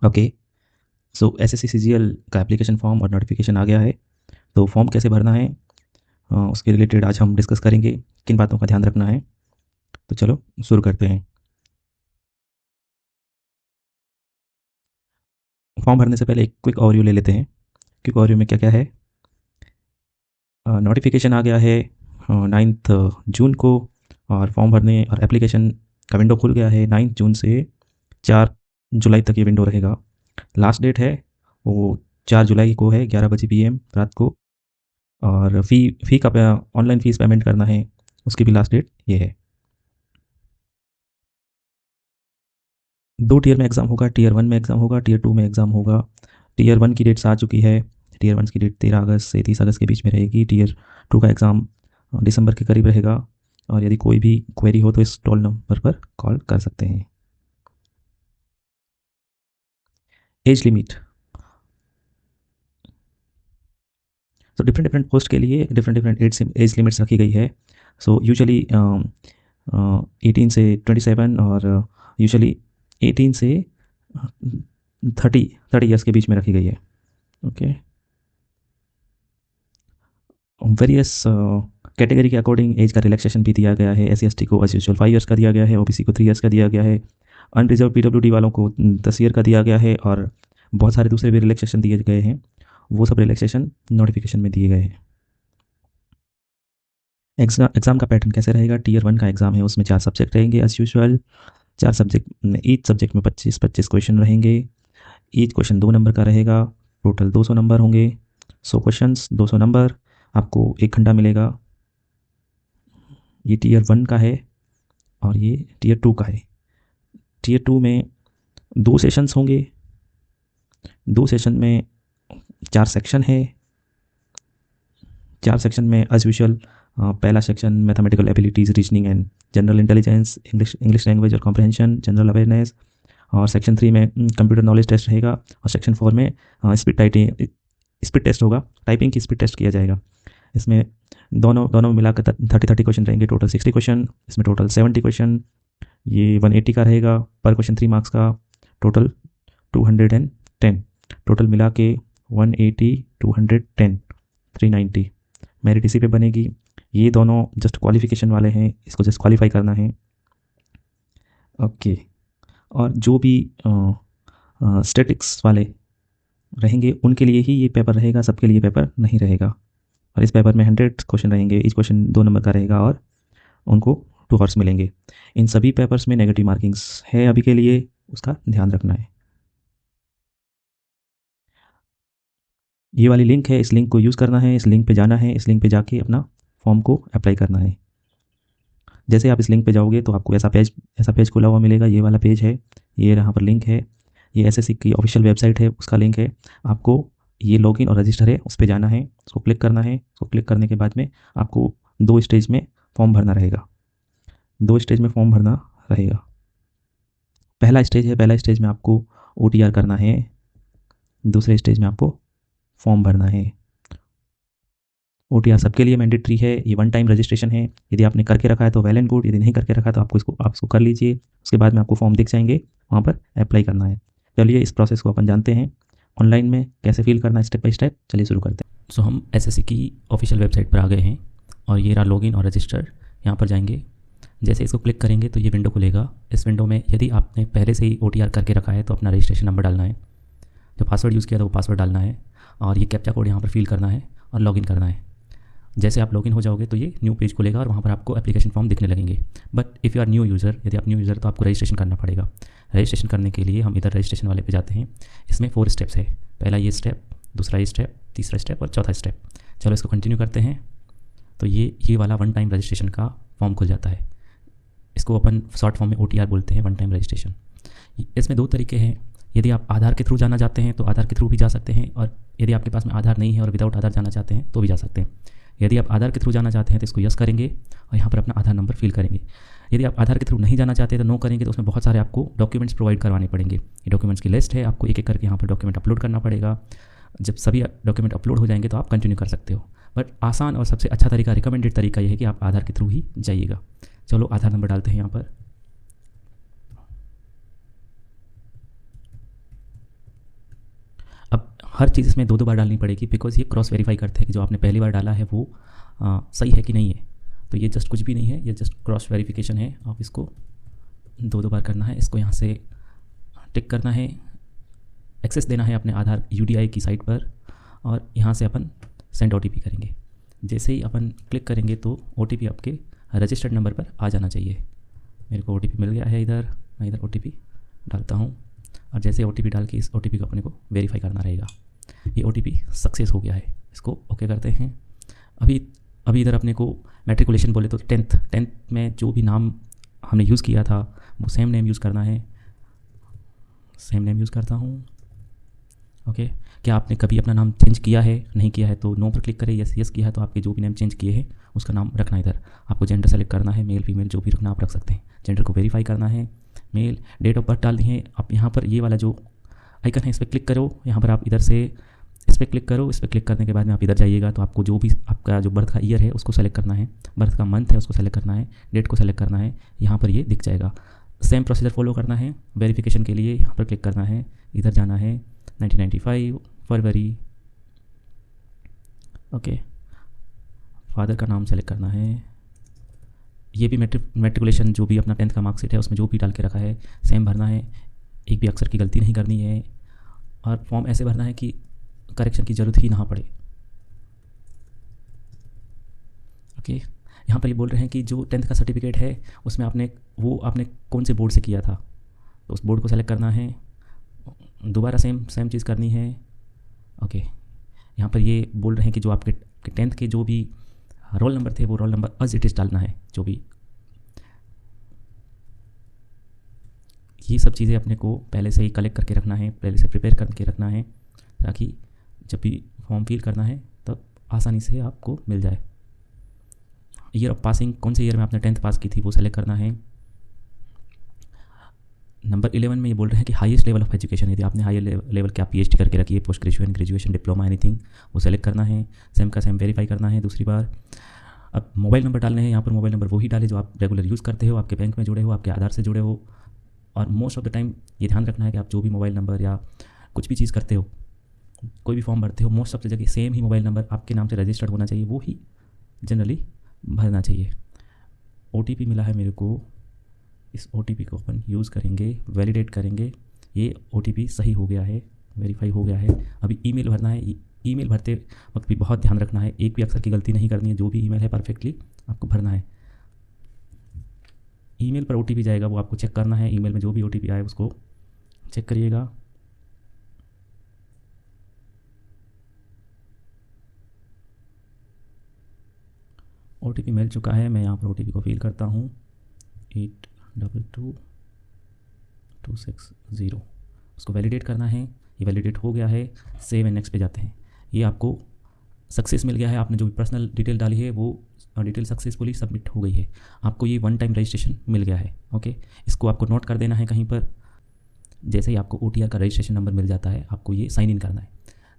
Okay, सो SSC CGL का application form और notification आ गया है। तो फॉर्म कैसे भरना है उसके रिलेटेड आज हम डिस्कस करेंगे, किन बातों का ध्यान रखना है। तो चलो शुरू करते हैं। फॉर्म भरने से पहले एक क्विक ओवरव्यू ले लेते हैं। क्विक ओवरव्यू में क्या क्या है। नोटिफिकेशन आ गया है 9 जून को, और फॉर्म भरने और एप्लीकेशन का विंडो खुल गया है 9 जून से 4 जुलाई तक ये विंडो रहेगा। लास्ट डेट है वो 4 जुलाई को है, 11 बजे पीएम रात को। और फ़ी का ऑनलाइन फ़ीस पेमेंट करना है, उसकी भी लास्ट डेट ये है। 2 टियर में एग्ज़ाम होगा, टियर 1 में एग्ज़ाम होगा, टियर 2 में एग्ज़ाम होगा। टियर 1 की डेट्स आ चुकी है। टियर 1 की डेट 13 अगस्त से 30 अगस्त के बीच में रहेगी। टियर 2 का एग्ज़ाम दिसंबर के करीब रहेगा। और यदि कोई भी क्वेरी हो तो इस टोल नंबर पर कॉल कर सकते हैं। एज लिमिट, तो डिफरेंट डिफरेंट पोस्ट के लिए डिफरेंट डिफरेंट एज लिमिट्स रखी गई है। सो यूजुअली 18 से 27, और यूजुअली 18 से 30 ईयर्स के बीच में रखी गई है। ओके, वेरियस कैटेगरी के अकॉर्डिंग एज का रिलैक्सेशन भी दिया गया है। एस सी एस टी को एज यूजुअल 5 ईयर्स का दिया गया है, ओबीसी को 3 ईयर्स का दिया गया है, अनरिजर्व पीडब्ल्यूडी वालों को 10 ईयर का दिया गया है, और बहुत सारे दूसरे भी रिलैक्सेशन दिए गए हैं। वो सब रिलैक्सेशन नोटिफिकेशन में दिए गए हैं। एग्ज़ाम का पैटर्न कैसे रहेगा। टियर 1 का एग्ज़ाम है, उसमें 4 सब्जेक्ट रहेंगे एज़ यूजुअल। 4 सब्जेक्ट में, ईच सब्जेक्ट में 25-25 क्वेश्चन रहेंगे। ईच क्वेश्चन 2 नंबर का रहेगा। टोटल 200 नंबर होंगे। 100 क्वेश्चंस, 200 नंबर। आपको 1 घंटा मिलेगा। ये टियर 1 का है और ये टियर 2 का है। टियर 2 में 2 सेशंस होंगे। 2 सेशन में 4 सेक्शन है। 4 सेक्शन में एज़ यूजुअल पहला section mathematical abilities, reasoning and general intelligence, English language और कॉम्प्रहेंशन, जनरल अवेयरनेस। और सेक्शन 3 में कंप्यूटर नॉलेज टेस्ट रहेगा। और सेक्शन 4 में स्पीड टेस्ट होगा, टाइपिंग की स्पीड टेस्ट किया जाएगा। इसमें दोनों दोनों मिलाकर 30 क्वेश्चन रहेंगे, टोटल 60 क्वेश्चन। इसमें टोटल 70 क्वेश्चन। ये 180 का रहेगा पर क्वेश्चन, 3 मार्क्स का। टोटल 210, टोटल मिला के 180, 210, 390। मेरिट इसी पे बनेगी। ये दोनों जस्ट क्वालिफिकेशन वाले हैं, इसको जस्ट क्वालिफाई करना है। ओके, और जो भी स्टैटिक्स वाले रहेंगे उनके लिए ही ये पेपर रहेगा, सबके लिए पेपर नहीं रहेगा। और इस पेपर में 100 क्वेश्चन रहेंगे, ईच क्वेश्चन 2 नंबर का रहेगा, और उनको 2 आवर्स मिलेंगे। इन सभी पेपर्स में नेगेटिव मार्किंग्स है अभी के लिए, उसका ध्यान रखना है। ये वाली लिंक है, इस लिंक को यूज़ करना है, इस लिंक पे जाना है, इस लिंक पे जाके अपना फॉर्म को अप्लाई करना है। जैसे आप इस लिंक पे जाओगे तो आपको ऐसा पेज खुला हुआ मिलेगा। ये वाला पेज है, ये यहाँ पर लिंक है। ये एसएससी की ऑफिशियल वेबसाइट है, उसका लिंक है। आपको ये लॉगिन और रजिस्टर है, उस पे जाना है, उसको क्लिक करना है। उसको क्लिक करने के बाद में आपको 2 स्टेज में फॉर्म भरना रहेगा। 2 स्टेज में फॉर्म भरना रहेगा। पहला स्टेज में आपको ओटीआर करना है। दूसरे स्टेज में आपको फॉर्म भरना है। ओटीआर सबके लिए मैंडेटरी है। ये वन टाइम रजिस्ट्रेशन है। यदि आपने करके रखा है तो वेल एंड गुड, यदि नहीं करके रखा तो आप इसको कर लीजिए। उसके बाद में आपको फॉर्म दिख जाएंगे, वहाँ पर अप्लाई करना है। चलिए इस प्रोसेस को अपन जानते हैं, ऑनलाइन में कैसे फिल करना है स्टेप बाय स्टेप। चलिए शुरू करते हैं। सो हम एसएससी की ऑफिशियल वेबसाइट पर आ गए हैं, और ये रहा लॉगिन और रजिस्टर। यहाँ पर जाएंगे, जैसे इसको क्लिक करेंगे तो ये विंडो खुलेगा। इस विंडो में यदि आपने पहले से ही ओटीआर करके रखा है तो अपना रजिस्ट्रेशन नंबर डालना है, जो पासवर्ड यूज़ किया था वो पासवर्ड डालना है, और ये कैप्चा कोड यहाँ पर फिल करना है और लॉगिन करना है। जैसे आप लॉगिन हो जाओगे तो ये न्यू पेज खुलेगा और वहाँ पर आपको एप्लीकेशन फॉर्म दिखने लगेंगे। But if you are new user, यदि आप न्यू यूज़र तो आपको रजिस्ट्रेशन करना पड़ेगा। रजिस्ट्रेशन करने के लिए हम इधर रजिस्ट्रेशन वाले पे जाते हैं। इसमें 4 स्टेप्स है। पहला ये स्टेप, दूसरा ये स्टेप, तीसरा स्टेप और चौथा स्टेप। चलो इसको कंटिन्यू करते हैं। तो ये वाला वन टाइम रजिस्ट्रेशन का फॉर्म खुल जाता है। इसको अपन शॉर्ट फॉर्म में OTR बोलते हैं, वन टाइम रजिस्ट्रेशन। इसमें 2 तरीके हैं। यदि आप आधार के थ्रू जाना चाहते हैं तो आधार के थ्रू भी जा सकते हैं, और यदि आपके पास में आधार नहीं है और विदाउट आधार जाना चाहते हैं तो भी जा सकते हैं। यदि आप आधार के थ्रू जाना चाहते हैं तो इसको यस करेंगे और यहाँ पर अपना आधार नंबर फिल करेंगे। यदि आप आधार के थ्रू नहीं जाना चाहते तो नो करेंगे, तो उसमें बहुत सारे आपको डॉक्यूमेंट्स प्रोवाइड करवाने पड़ेंगे। ये डॉक्यूमेंट्स की लिस्ट है, आपको एक एक करके यहाँ पर डॉक्यूमेंट अपलोड करना पड़ेगा। जब सभी डॉक्यूमेंट अपलोड हो जाएंगे तो आप कंटिन्यू कर सकते हो। बट आसान और सबसे अच्छा तरीका, रिकमेंडेड तरीका यह है कि आप आधार के थ्रू ही जाइएगा। चलो आधार नंबर डालते हैं यहाँ पर। हर चीज़ इसमें दो दो बार डालनी पड़ेगी, बिकॉज ये क्रॉस वेरीफाई करते हैं कि जो आपने पहली बार डाला है वो सही है कि नहीं है। तो ये जस्ट कुछ भी नहीं है, ये जस्ट क्रॉस वेरिफिकेशन है। आप इसको दो दो बार करना है। इसको यहाँ से टिक करना है, एक्सेस देना है अपने आधार UDI की साइट पर, और यहाँ से अपन सेंड OTP करेंगे। जैसे ही अपन क्लिक करेंगे तो OTP आपके रजिस्टर्ड नंबर पर आ जाना चाहिए। मेरे को OTP मिल गया है। मैं इधर OTP डालता हूँ, और जैसे OTP डाल के इस OTP को अपने को वेरीफाई करना रहेगा। ये OTP सक्सेस हो गया है। इसको ओके करते हैं। अभी इधर अपने को मैट्रिकुलेशन बोले तो टेंथ में जो भी नाम हमने यूज़ किया था वो सेम नेम यूज़ करना है। सेम नेम यूज़ करता हूँ। ओके, क्या आपने कभी अपना नाम चेंज किया है? नहीं किया है तो नो पर क्लिक करें। यस किया है तो आपके जो भी नेम चेंज किए हैं उसका नाम रखना है। इधर आपको जेंडर सेलेक्ट करना है, मेल फीमेल जो भी रखना आप रख सकते हैं। जेंडर को वेरीफाई करना है, मेल। डेट ऑफ बर्थ डालनी है। आप यहाँ पर ये वाला जो आइकन है इस पर क्लिक करो। यहाँ पर आप इधर से इस पर क्लिक करो। इस पर क्लिक करने के बाद में आप इधर जाइएगा तो आपको जो भी आपका जो बर्थ का ईयर है उसको सेलेक्ट करना है, बर्थ का मंथ है उसको सेलेक्ट करना है, डेट को सेलेक्ट करना है। यहाँ पर ये दिख जाएगा। सेम प्रोसीजर फॉलो करना है। वेरिफिकेशन के लिए यहाँ पर क्लिक करना है, इधर जाना है 1995 फरवरी। ओके, फादर का नाम सेलेक्ट करना है। ये भी मैट्रिकुलेशन जो भी अपना 10th का मार्कशीट है उसमें जो भी डाल के रखा है सेम भरना है। एक भी अक्षर की गलती नहीं करनी है, और फॉर्म ऐसे भरना है कि करेक्शन की ज़रूरत ही ना पड़े। ओके, यहाँ पर ये बोल रहे हैं कि जो 10th का सर्टिफिकेट है उसमें आपने कौन से बोर्ड से किया था, तो उस बोर्ड को सेलेक्ट करना है। दोबारा सेम चीज़ करनी है। ओके, यहाँ पर ये बोल रहे हैं कि जो आपके 10th के जो भी रोल नंबर थे वो roll number as it is डालना है। जो भी ये सब चीज़ें अपने को पहले से ही कलेक्ट करके रखना है, पहले से प्रिपेयर करके रखना है, ताकि जब भी फॉर्म फिल करना है तब आसानी से आपको मिल जाए। ईयर ऑफ पासिंग, कौन से ईयर में आपने 10th पास की थी वो सेलेक्ट करना है। नंबर 11 में ये बोल रहे हैं कि हाईएस्ट लेवल ऑफ एजुकेशन, यदि आपने हाई लेवल क्या PhD करके रखी है, पोस्ट ग्रेजुएशन डिप्लोमा एनीथिंग, वो सेलेक्ट करना है। सेम का सेम वेरीफाई करना है दूसरी बार। अब मोबाइल नंबर डालने हैं। यहाँ पर मोबाइल नंबर वही डालें जो आप रेगुलर यूज़ करते हो, आपके बैंक में जुड़े हो, आपके आधार से जुड़े हो। और मोस्ट ऑफ द टाइम ये ध्यान रखना है कि आप जो भी मोबाइल नंबर या कुछ भी चीज़ करते हो, कोई भी फॉर्म भरते हो, मोस्ट ऑफ द जगह सेम ही मोबाइल नंबर आपके नाम से रजिस्टर्ड होना चाहिए, वो ही जनरली भरना चाहिए। OTP मिला है मेरे को, इस OTP को अपन यूज़ करेंगे, वैलिडेट करेंगे। ये OTP सही हो गया है, वेरीफाई हो गया है। अभी ईमेल भरना है। ईमेल भरते वक्त भी बहुत ध्यान रखना है, एक भी अक्षर की गलती नहीं करनी है। जो भी ईमेल है परफेक्टली आपको भरना है। ईमेल पर OTP जाएगा, वो आपको चेक करना है। ईमेल में जो भी OTP आए उसको चेक करिएगा। OTP मिल चुका है। मैं यहाँ पर OTP को फिल करता हूँ, 822260। उसको वैलिडेट करना है। ये वैलिडेट हो गया है। सेव एंड नेक्स्ट पे जाते हैं। ये आपको सक्सेस मिल गया है। आपने जो भी पर्सनल डिटेल डाली है वो डिटेल सक्सेसफुली सबमिट हो गई है। आपको ये 1 टाइम रजिस्ट्रेशन मिल गया है। ओके, इसको आपको नोट कर देना है कहीं पर। जैसे ही आपको OTR का रजिस्ट्रेशन नंबर मिल जाता है, आपको ये साइन इन करना है।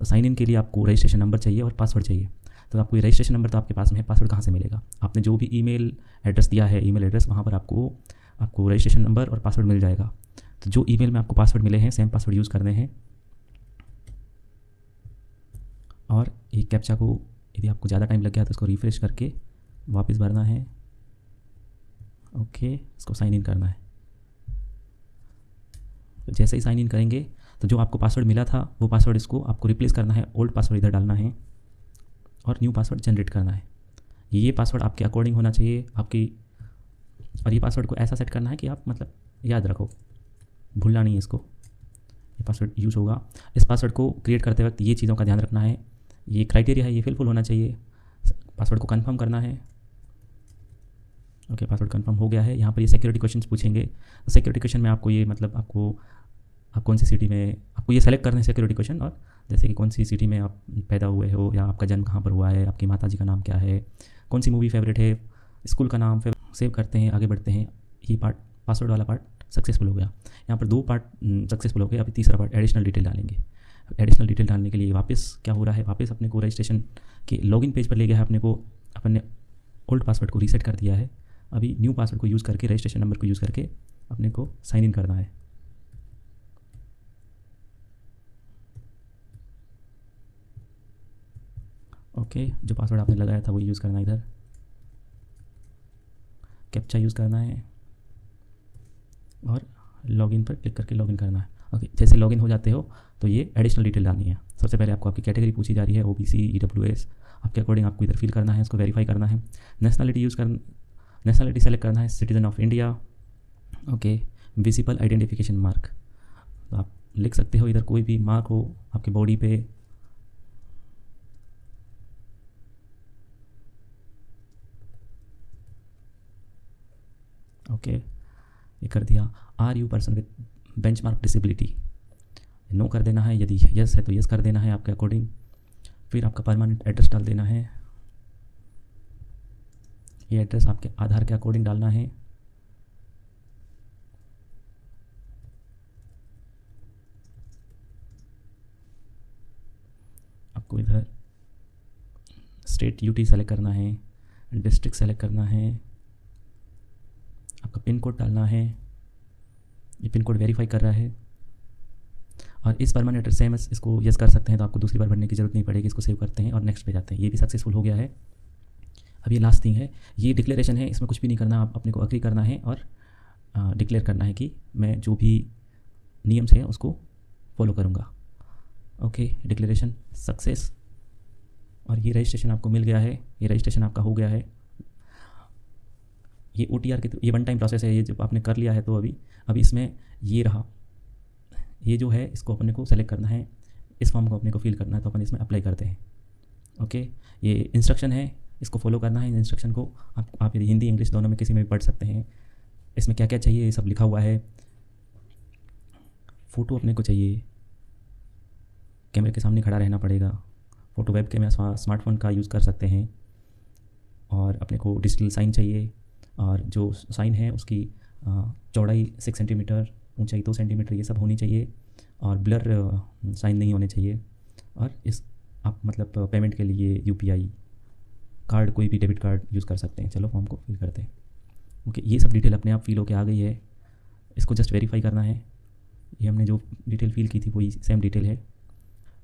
तो साइन इन के लिए आपको रजिस्ट्रेशन नंबर चाहिए और पासवर्ड चाहिए। तो आपको ये रजिस्ट्रेशन नंबर तो आपके पास में है, पासवर्ड कहाँ से मिलेगा? आपने जो भी ईमेल एड्रेस दिया है, ईमेल एड्रेस, वहाँ पर आपको रजिस्ट्रेशन नंबर और पासवर्ड मिल जाएगा। तो जो ईमेल में आपको पासवर्ड मिले हैं सेम पासवर्ड यूज़ करने हैं। और एक कैप्चा को यदि आपको ज़्यादा टाइम लग गया तो इसको रिफ्रेश करके वापस भरना है। ओके, इसको साइन इन करना है। तो जैसे ही साइन इन करेंगे तो जो आपको पासवर्ड मिला था वो पासवर्ड इसको आपको रिप्लेस करना है। ओल्ड पासवर्ड इधर डालना है और न्यू पासवर्ड जनरेट करना है। ये पासवर्ड आपके अकॉर्डिंग होना चाहिए आपकी। और ये पासवर्ड को ऐसा सेट करना है कि आप मतलब याद रखो, भूलना नहीं है इसको। ये पासवर्ड यूज़ होगा। इस पासवर्ड को क्रिएट करते वक्त ये चीज़ों का ध्यान रखना है। ये क्राइटेरिया है, ये फिलफुल होना चाहिए। पासवर्ड को कंफर्म करना है। ओके, पासवर्ड कंफर्म हो गया है। यहाँ पर ये सिक्योरिटी क्वेश्चंस पूछेंगे। सिक्योरिटी क्वेश्चन में आपको ये मतलब आप कौन सी सिटी में, आपको ये सेलेक्ट करना है सिक्योरिटी क्वेश्चन। और जैसे कि कौन सी सिटी में आप पैदा हुए हो, या आपका जन्म कहाँ पर हुआ है, आपकी माताजी का नाम क्या है, कौन सी मूवी फेवरेट है, स्कूल का नाम सेव करते हैं, आगे बढ़ते हैं। ये पार्ट, पासवर्ड वाला पार्ट सक्सेसफुल हो गया। यहाँ पर 2 पार्ट सक्सेसफुल हो गए। अभी तीसरा पार्ट एडिशनल डिटेल डालेंगे। एडिशनल डिटेल डालने के लिए वापस क्या हो रहा है, वापस अपने को रजिस्ट्रेशन के लॉगिन पेज पर ले गया है। अपन ने ओल्ड पासवर्ड को रीसेट कर दिया है। अभी न्यू पासवर्ड को यूज़ करके, रजिस्ट्रेशन नंबर को यूज़ करके अपने को साइन इन करना है। ओके, जो पासवर्ड आपने लगाया था वो यूज़ करना है, इधर कैप्चा यूज़ करना है और लॉगिन पर क्लिक करके लॉगिन करना है। ओके, जैसे लॉगिन हो जाते हो तो ये एडिशनल डिटेल डालनी है। सबसे पहले आपको आपकी कैटेगरी पूछी जा रही है, ओबीसी, ईडब्ल्यूएस, आपके अकॉर्डिंग आपको इधर फिल करना है, उसको वेरीफाई करना है। नेशनलिटी सेलेक्ट करना है, citizen of India. Okay, visible identification mark, तो आप लिख सकते हो इधर कोई भी मार्क हो आपके बॉडी पे। ओके, ये कर दिया। Are you person with benchmark disability, no कर देना है, यदि यस है तो यस कर देना है आपके अकॉर्डिंग। फिर आपका परमानेंट एड्रेस डाल देना है, ये एड्रेस आपके आधार के अकॉर्डिंग डालना है। आपको इधर स्टेट यूटी सेलेक्ट करना है, डिस्ट्रिक्ट सेलेक्ट करना है, आपका पिन कोड डालना है, ये पिन कोड वेरीफाई कर रहा है। और इस परमानेंट एड्रेस से हम इसको यस कर सकते हैं, तो आपको दूसरी बार भरने की जरूरत नहीं पड़ेगी। इसको सेव करते हैं और नेक्स्ट पे जाते हैं, ये भी सक्सेसफुल हो गया है। अब ये लास्ट थिंग है, ये डिक्लेरेशन है, इसमें कुछ भी नहीं करना, आप अपने को अग्री करना है और डिक्लेयर करना है कि मैं जो भी नियम से है उसको फॉलो करूँगा। ओके, डिक्लेरेशन सक्सेस, और ये रजिस्ट्रेशन आपको मिल गया है, ये रजिस्ट्रेशन आपका हो गया है। ये OTR के ये वन टाइम प्रोसेस है, ये जब आपने कर लिया है तो अभी इसमें ये रहा, ये जो है इसको अपने को सेलेक्ट करना है, इस फॉर्म को अपने को फिल करना है, तो अपन इसमें अप्लाई करते हैं। ओके, ये इंस्ट्रक्शन है, इसको फॉलो करना है। इन इंस्ट्रक्शन को आप यदि हिंदी इंग्लिश दोनों में किसी में भी पढ़ सकते हैं। इसमें क्या क्या चाहिए ये सब लिखा हुआ है। फ़ोटो अपने को चाहिए, कैमरे के सामने खड़ा रहना पड़ेगा, फ़ोटो वेब कैमरा स्मार्टफोन का यूज़ कर सकते हैं। और अपने को डिजिटल साइन चाहिए, और जो साइन है उसकी चौड़ाई 6 सेंटीमीटर, ऊंचाई 2 सेंटीमीटर, ये सब होनी चाहिए। और ब्लर साइन नहीं होने चाहिए। और इस आप मतलब पेमेंट के लिए UPI कार्ड, कोई भी डेबिट कार्ड यूज़ कर सकते हैं। चलो फॉर्म को फिल करते हैं। ओके, ये सब डिटेल अपने आप फिल होके आ गई है, इसको जस्ट वेरीफाई करना है। ये हमने जो डिटेल फिल की थी वही सेम डिटेल है।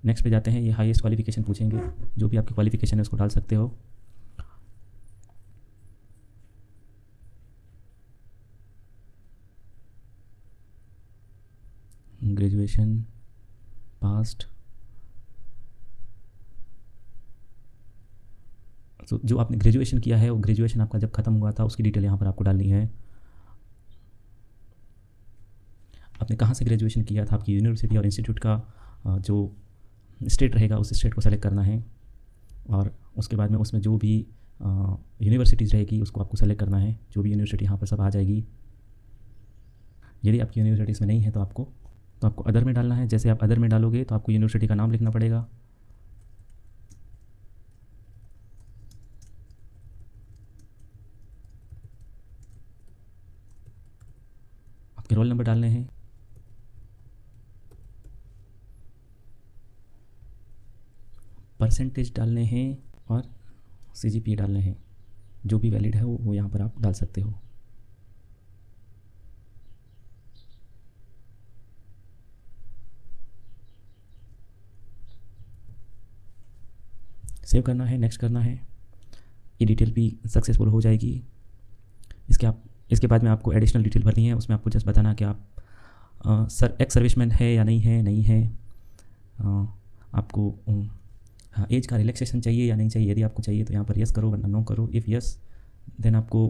नेक्स्ट पे जाते हैं, ये हाईएस्ट क्वालिफिकेशन पूछेंगे, जो भी आपकी क्वालिफिकेशन है उसको डाल सकते हो। ग्रेजुएशन पास्ट, तो जो आपने ग्रेजुएशन किया है वो ग्रेजुएशन आपका जब ख़त्म हुआ था उसकी डिटेल यहाँ पर आपको डालनी है। आपने कहाँ से ग्रेजुएशन किया था, आपकी यूनिवर्सिटी और इंस्टीट्यूट का जो स्टेट रहेगा उस स्टेट को सेलेक्ट करना है। और उसके बाद में उसमें जो भी यूनिवर्सिटीज़ रहेगी उसको आपको सेलेक्ट करना है, जो भी यूनिवर्सिटी यहाँ पर सब आ जाएगी। यदि आपकी यूनिवर्सिटी इसमें नहीं है तो आपको अदर में डालना है। जैसे आप अदर में डालोगे तो आपको यूनिवर्सिटी का नाम लिखना पड़ेगा। आपके रोल नंबर डालने हैं, परसेंटेज डालने हैं और CGPA डालने हैं। जो भी वैलिड है वो यहाँ पर आप डाल सकते हो। सेव करना है, नेक्स्ट करना है। ये डिटेल भी सक्सेसफुल हो जाएगी। इसके बाद में आपको एडिशनल डिटेल भरनी है। उसमें आपको जस्ट बताना कि आप एक्स सर्विसमैन है या नहीं है। आपको एज का रिलैक्सेशन चाहिए या नहीं चाहिए। यदि आपको चाहिए तो यहाँ पर यस करो, वरना नो करो। इफ़ यस देन आपको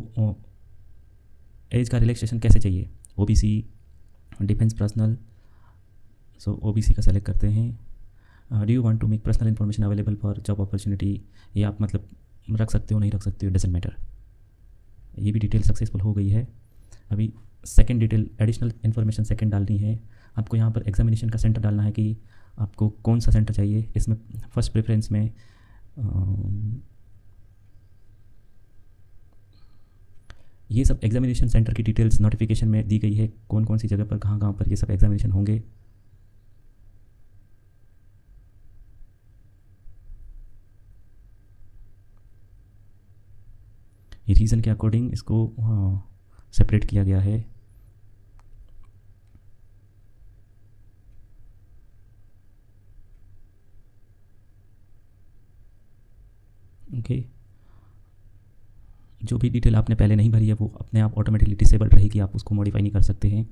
एज का रिलैक्सेशन कैसे चाहिए, OBC, defence personnel. So OBC का सेलेक्ट करते हैं। Do you want to make personal information available for job opportunity, ये आप मतलब रख सकते हो, नहीं रख सकते हो, डजंट मैटर। ये भी डिटेल सक्सेसफुल हो गई है। अभी second detail, additional information second डालनी है। आपको यहाँ पर एग्जामिनेशन का सेंटर डालना है कि आपको कौन सा सेंटर चाहिए। इसमें फर्स्ट प्रेफरेंस में ये सब एग्जामिनेशन सेंटर की डिटेल्स नोटिफिकेशन में दी गई है, कौन कौन सी जगह पर कहाँ पर ये सब एग्जामिनेशन होंगे। ये रीज़न के अकॉर्डिंग इसको सेपरेट किया गया है। ओके, जो भी डिटेल आपने पहले नहीं भरी है वो अपने आप ऑटोमेटिकली डिसेबल रहेगी, आप उसको मॉडिफाई नहीं कर सकते हैं।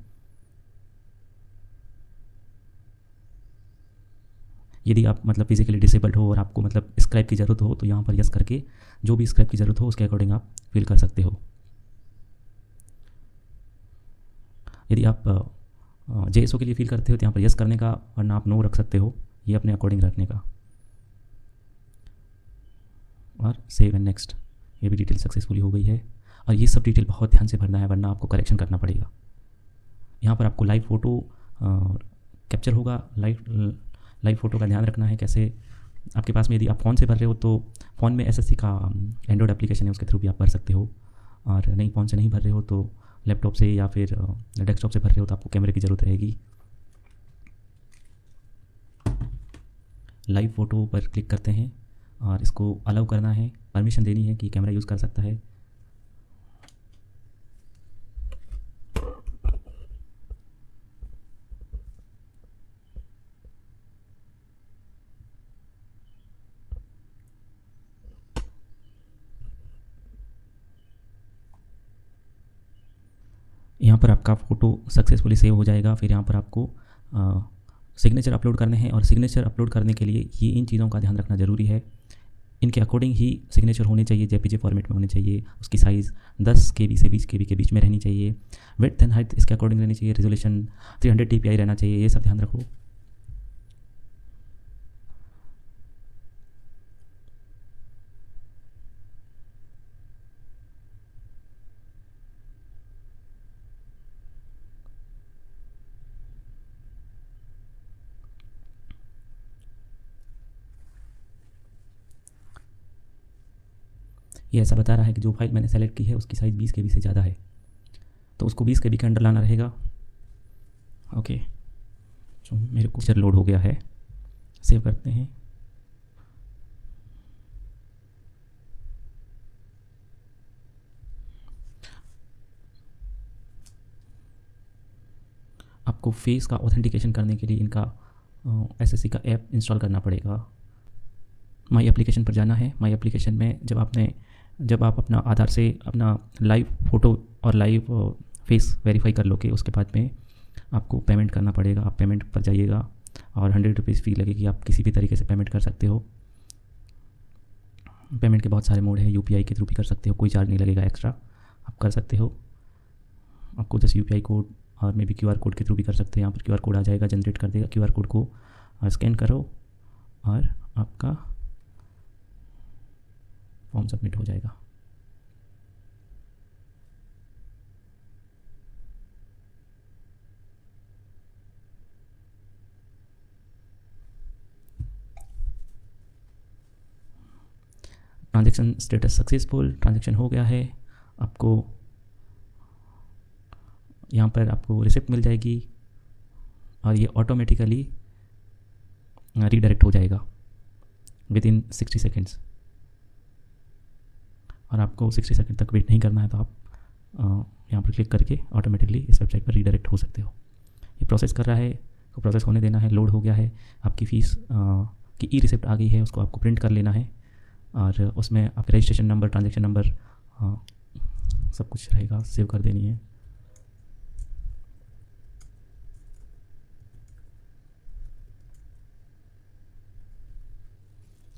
यदि आप मतलब फिजिकली डिसेबल्ड हो और आपको मतलब स्क्रैप की ज़रूरत हो तो यहाँ पर यस करके जो भी स्क्रैप की ज़रूरत हो उसके अकॉर्डिंग आप फिल कर सकते हो। यदि आप JSO के लिए फिल करते हो तो यहाँ पर यस करने का, वरना आप नो रख सकते हो, ये अपने अकॉर्डिंग रखने का। और सेव एंड नेक्स्ट, ये भी डिटेल सक्सेसफुली हो गई है। और ये सब डिटेल बहुत ध्यान से भरना है, वरना आपको करेक्शन करना पड़ेगा। यहाँ पर आपको लाइव फ़ोटो कैप्चर होगा, लाइव फ़ोटो का ध्यान रखना है। कैसे, आपके पास में यदि आप फ़ोन से भर रहे हो तो फ़ोन में SSC का एंड्रॉयड एप्लीकेशन है, उसके थ्रू भी आप भर सकते हो। और नहीं, फ़ोन से नहीं भर रहे हो तो लैपटॉप से या फिर डेस्कटॉप से भर रहे हो तो आपको कैमरे की ज़रूरत रहेगी। लाइव फ़ोटो पर क्लिक करते हैं और इसको अलाउ करना है, परमिशन देनी है कि कैमरा यूज़ कर सकता है। यहाँ पर आपका फ़ोटो सक्सेसफुली सेव हो जाएगा। फिर यहाँ पर आपको सिग्नेचर अपलोड करने हैं, और सिग्नेचर अपलोड करने के लिए ये इन चीज़ों का ध्यान रखना ज़रूरी है। इनके अकॉर्डिंग ही सिग्नेचर होने चाहिए, JPG फॉर्मेट में होने चाहिए। उसकी साइज़ 10 KB से 20 KB के बीच में रहनी चाहिए। विड्थ एंड हाइट इसके अकॉर्डिंग रहनी चाहिए। रेजोल्यूशन 300 dpi रहना चाहिए। ये सब ध्यान रखो। ये ऐसा बता रहा है कि जो फाइल मैंने सेलेक्ट की है उसकी साइज़ 20 KB से ज़्यादा है, तो उसको 20 KB के अंडर लाना रहेगा। ओके, जो मेरे को लोड हो गया है, सेव करते हैं। आपको फेस का ऑथेंटिकेशन करने के लिए इनका SSC का ऐप इंस्टॉल करना पड़ेगा। माई एप्लीकेशन पर जाना है। माई एप्लीकेशन में जब आप अपना आधार से अपना लाइव फ़ोटो और लाइव फेस वेरीफाई कर लोगे, उसके बाद में आपको पेमेंट करना पड़ेगा। आप पेमेंट पर जाइएगा और 100 रुपीज़ फ़ी लगेगी। आप किसी भी तरीके से पेमेंट कर सकते हो। पेमेंट के बहुत सारे मोड हैं, UPI के थ्रू भी कर सकते हो, कोई चार्ज नहीं लगेगा एक्स्ट्रा, आप कर सकते हो। आपको जस्ट UPI कोड और मे बी QR कोड के थ्रू भी कर सकते हैं। यहाँ पर QR कोड आ जाएगा, जनरेट कर देगा। QR कोड को स्कैन करो और आपका फॉर्म सबमिट हो जाएगा। ट्रांजैक्शन स्टेटस सक्सेसफुल, ट्रांजैक्शन हो गया है। आपको यहाँ पर आपको रिसिप्ट मिल जाएगी और ये ऑटोमेटिकली रीडायरेक्ट हो जाएगा विदिन 60 सेकेंड्स। और आपको 60 सेकंड तक वेट नहीं करना है, तो आप यहाँ पर क्लिक करके ऑटोमेटिकली इस वेबसाइट पर रीडायरेक्ट हो सकते हो। ये प्रोसेस कर रहा है, तो प्रोसेस होने देना है। लोड हो गया है। आपकी फ़ीस की रिसिप्ट आ गई है, उसको आपको प्रिंट कर लेना है और उसमें आपके रजिस्ट्रेशन नंबर, ट्रांजैक्शन नंबर सब कुछ रहेगा, सेव कर देनी है।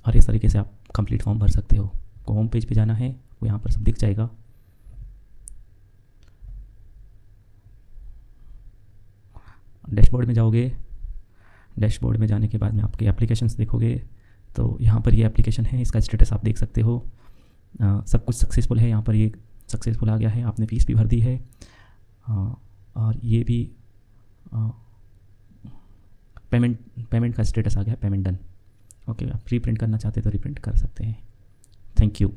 और इस तरीके से आप कंप्लीट फॉर्म भर सकते हो। को होम पेज पे जाना है, वो यहाँ पर सब दिख जाएगा। डैशबोर्ड में जाओगे। डैशबोर्ड में जाने के बाद में आपके एप्लीकेशंस देखोगे, तो यहाँ पर ये एप्लीकेशन है, इसका स्टेटस आप देख सकते हो। सब कुछ सक्सेसफुल है। यहाँ पर ये सक्सेसफुल आ गया है, आपने फ़ीस भी भर दी है और ये भी पेमेंट का स्टेटस आ गया है, पेमेंट डन। ओके, आप रीप्रिंट करना चाहते तो रीप्रिंट कर सकते हैं। Thank you.